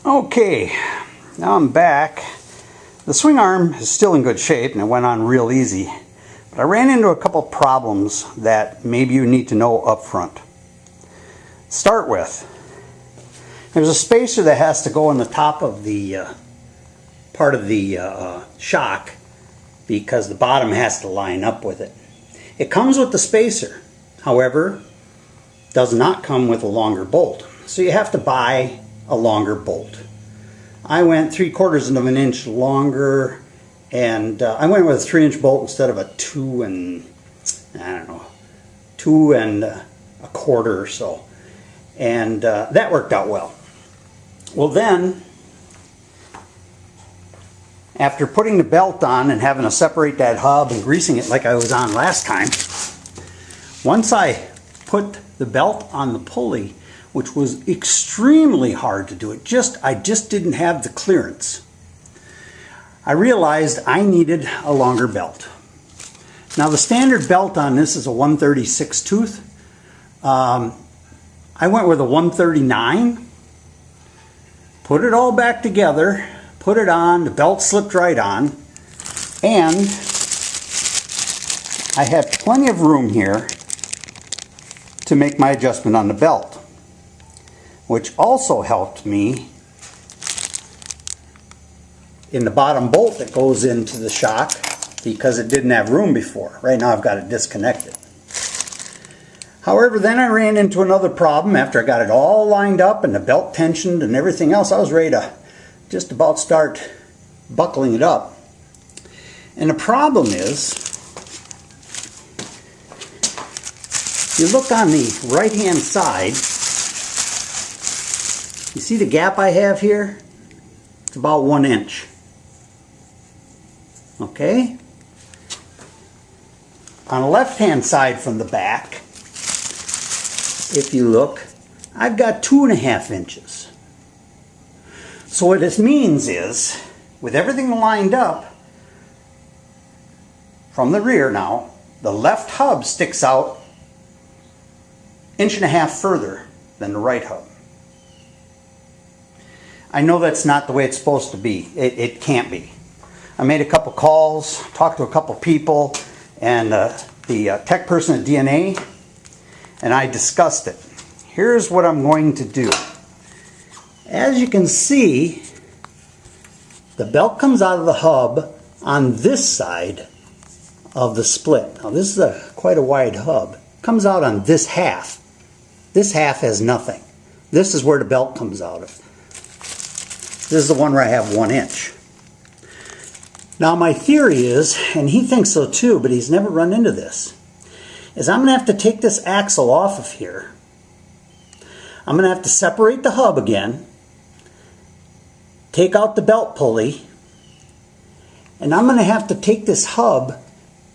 Okay, now I'm back. The swing arm is still in good shape and it went on real easy. But I ran into a couple problems that maybe you need to know up front. Start with, there's a spacer that has to go on the top of the part of the shock because the bottom has to line up with it. It comes with the spacer, however, does not come with a longer bolt. So you have to buy a longer bolt. I went 3/4 of an inch longer, and I went with a 3-inch bolt instead of a 2 1/4 or so, and that worked out well. Well, then after putting the belt on and having to separate that hub and greasing it like I was on last time, once I put the belt on the pulley, which was extremely hard to do, I just didn't have the clearance, I realized I needed a longer belt. Now the standard belt on this is a 136 tooth. I went with a 139, put it all back together, put it on, the belt slipped right on, and I had plenty of room here to make my adjustment on the belt, which also helped me in the bottom bolt that goes into the shock because it didn't have room before. Right now I've got it disconnected. However, then I ran into another problem after I got it all lined up and the belt tensioned and everything else. I was ready to just about start buckling it up. And the problem is, you look on the right hand side, you see the gap I have here? It's about 1 inch. Okay? On the left hand side from the back, if you look, I've got 2.5 inches. So what this means is, with everything lined up from the rear now, the left hub sticks out 1.5 inches further than the right hub. I know that's not the way it's supposed to be. It can't be. I made a couple calls, talked to a couple people, and the tech person at DNA, and I discussed it. Here's what I'm going to do. As you can see, the belt comes out of the hub on this side of the split. Now this is quite a wide hub. It comes out on this half. This half has nothing. This is where the belt comes out of. This is the one where I have 1 inch. Now my theory is, and he thinks so too, but he's never run into this, is I'm going to have to take this axle off of here. I'm going to have to separate the hub again, take out the belt pulley, and I'm going to have to take this hub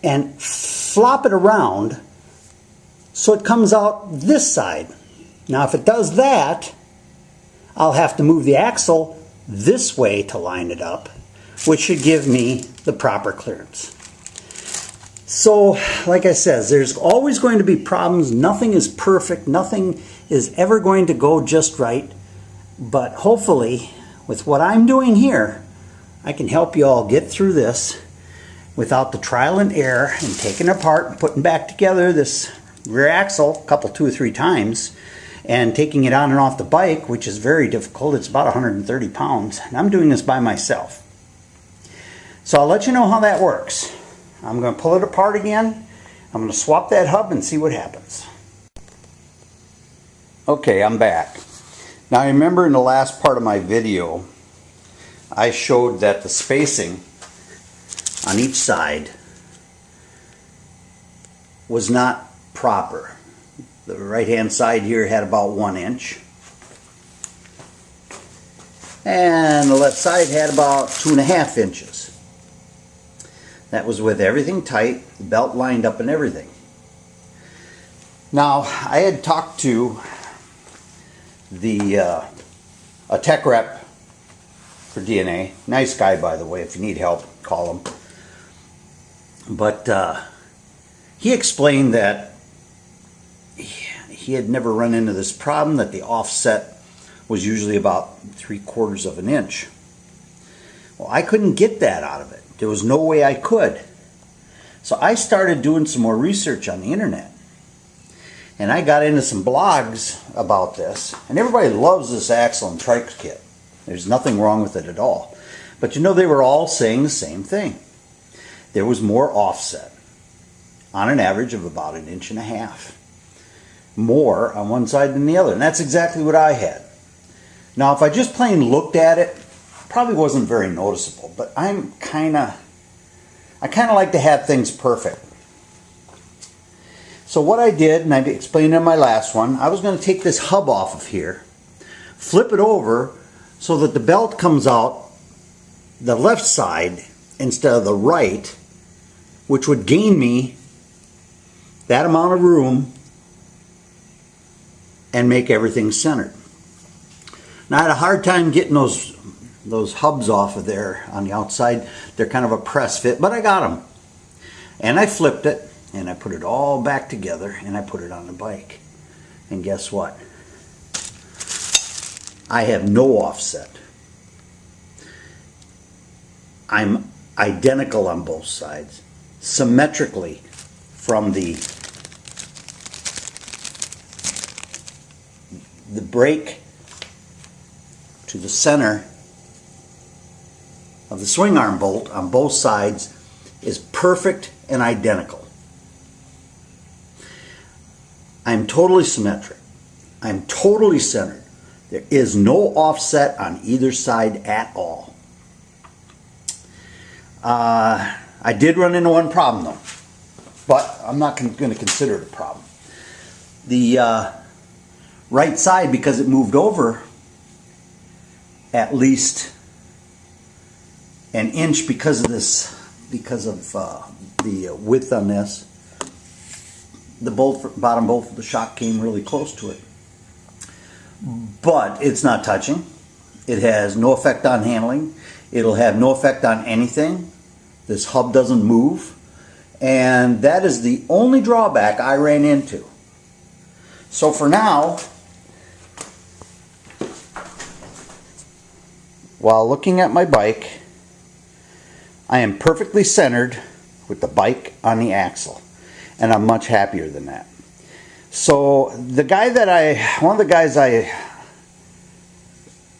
and flop it around so it comes out this side. Now if it does that, I'll have to move the axle this way to line it up, which should give me the proper clearance. So, like I said, there's always going to be problems. Nothing is perfect. Nothing is ever going to go just right. But hopefully, with what I'm doing here, I can help you all get through this without the trial and error and taking it apart and putting back together this rear axle a couple, 2 or 3 times, and taking it on and off the bike, which is very difficult. It's about 130 pounds, and I'm doing this by myself. So I'll let you know how that works. I'm going to pull it apart again. I'm going to swap that hub and see what happens. Okay, I'm back. Now remember in the last part of my video, I showed that the spacing on each side was not proper. The right hand side here had about 1 inch, and the left side had about 2.5 inches. That was with everything tight, the belt lined up and everything. Now I had talked to a tech rep for DNA, nice guy by the way, if you need help call him, but he explained that he had never run into this problem, that the offset was usually about 3/4 of an inch. Well, I couldn't get that out of it. There was no way I could. So I started doing some more research on the internet. And I got into some blogs about this. And everybody loves this axle and trike kit. There's nothing wrong with it at all. But you know, they were all saying the same thing. There was more offset, on an average of about 1.5 inches. More on one side than the other. And that's exactly what I had. Now, if I just plain looked at it, probably wasn't very noticeable. But I kind of like to have things perfect. So what I did, and I explained in my last one, I was going to take this hub off of here, flip it over so that the belt comes out the left side instead of the right, which would gain me that amount of room and make everything centered. Now, I had a hard time getting those hubs off of there on the outside. They're kind of a press fit, but I got them. And I flipped it, and I put it all back together, and I put it on the bike. And guess what? I have no offset. I'm identical on both sides, symmetrically from the brake to the center of the swing arm bolt on both sides is perfect and identical. I'm totally symmetric. I'm totally centered. There is no offset on either side at all. I did run into one problem though, but I'm not going to consider it a problem. The right side, because it moved over at least 1 inch because of this, because of the width on this, the bottom bolt of the shock came really close to it. But it's not touching. It has no effect on handling. It'll have no effect on anything. This hub doesn't move. And that is the only drawback I ran into. So for now, while looking at my bike, I am perfectly centered with the bike on the axle. And I'm much happier than that. So the guy one of the guys I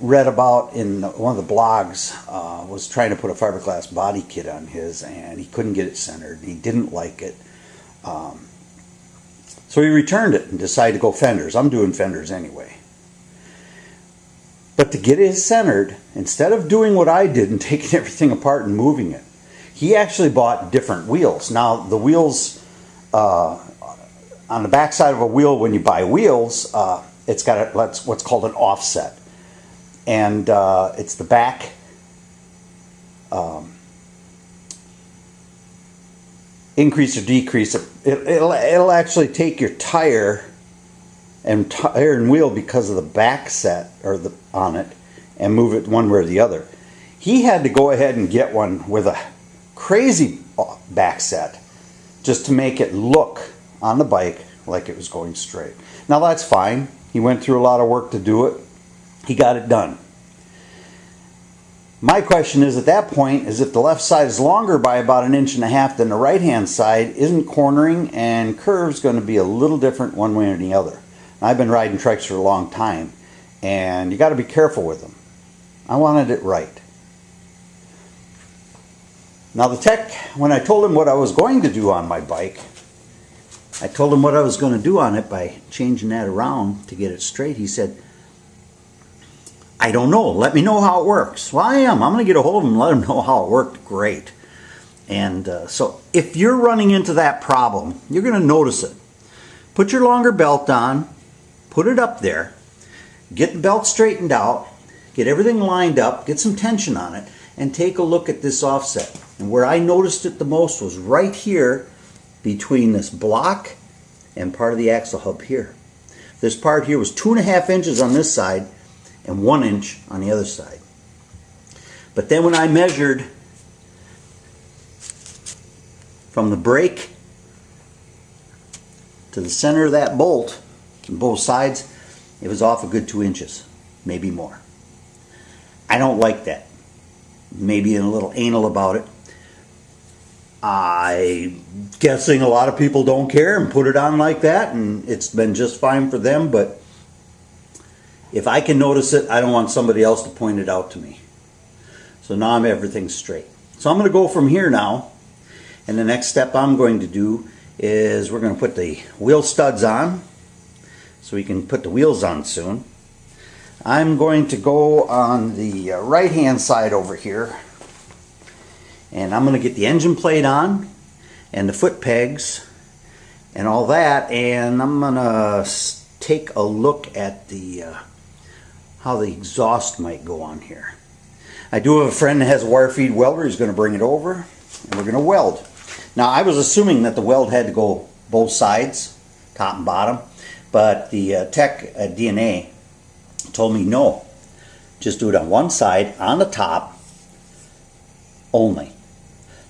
read about in one of the blogs was trying to put a fiberglass body kit on his, and he couldn't get it centered. He didn't like it. So he returned it and decided to go fenders. I'm doing fenders anyway. But to get it centered, instead of doing what I did and taking everything apart and moving it, he actually bought different wheels. Now the wheels, on the back side of a wheel, when you buy wheels, it's got what's called an offset. And it's the back increase or decrease. It'll actually take your tire and wheel because of the back set or on it and move it one way or the other. He had to go ahead and get one with a crazy back set just to make it look on the bike like it was going straight. Now that's fine. He went through a lot of work to do it. He got it done. My question is, at that point, is if the left side is longer by about 1.5 inches than the right hand side, isn't cornering and curves going to be a little different one way or the other? I've been riding trikes for a long time, and you got to be careful with them. I wanted it right. Now the tech, when I told him what I was going to do on my bike, I told him what I was going to do on it by changing that around to get it straight. He said, I don't know. Let me know how it works. Well, I'm going to get a hold of him and let him know how it worked. Great. And so if you're running into that problem, you're going to notice it. Put your longer belt on, put it up there, get the belt straightened out, get everything lined up, get some tension on it, and take a look at this offset. And where I noticed it the most was right here between this block and part of the axle hub here. This part here was 2.5 inches on this side and 1 inch on the other side. But then when I measured from the brake to the center of that bolt on both sides, it was off a good 2 inches. maybe more. I don't like that. Maybe a little anal about it. I'm guessing a lot of people don't care and put it on like that, and it's been just fine for them, but if I can notice it, I don't want somebody else to point it out to me. So now I'm everything's straight. So I'm going to go from here now, and the next step I'm going to do is we're going to put the wheel studs on, so we can put the wheels on soon. I'm going to go on the right hand side over here, and I'm going to get the engine plate on and the foot pegs and all that, and I'm going to take a look at the how the exhaust might go on here. I do have a friend that has a wire feed welder. He's going to bring it over and we're going to weld. Now I was assuming that the weld had to go both sides, top and bottom, but the tech at DNA told me no, just do it on one side on the top only.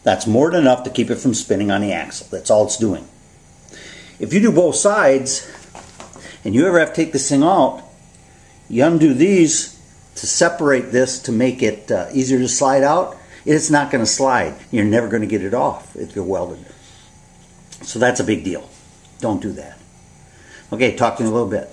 That's more than enough to keep it from spinning on the axle. That's all it's doing. If you do both sides and you ever have to take this thing out, you undo these to separate this to make it easier to slide out. It's not going to slide. You're never going to get it off if you're welded. So that's a big deal. Don't do that. Okay, talk to you in a little bit.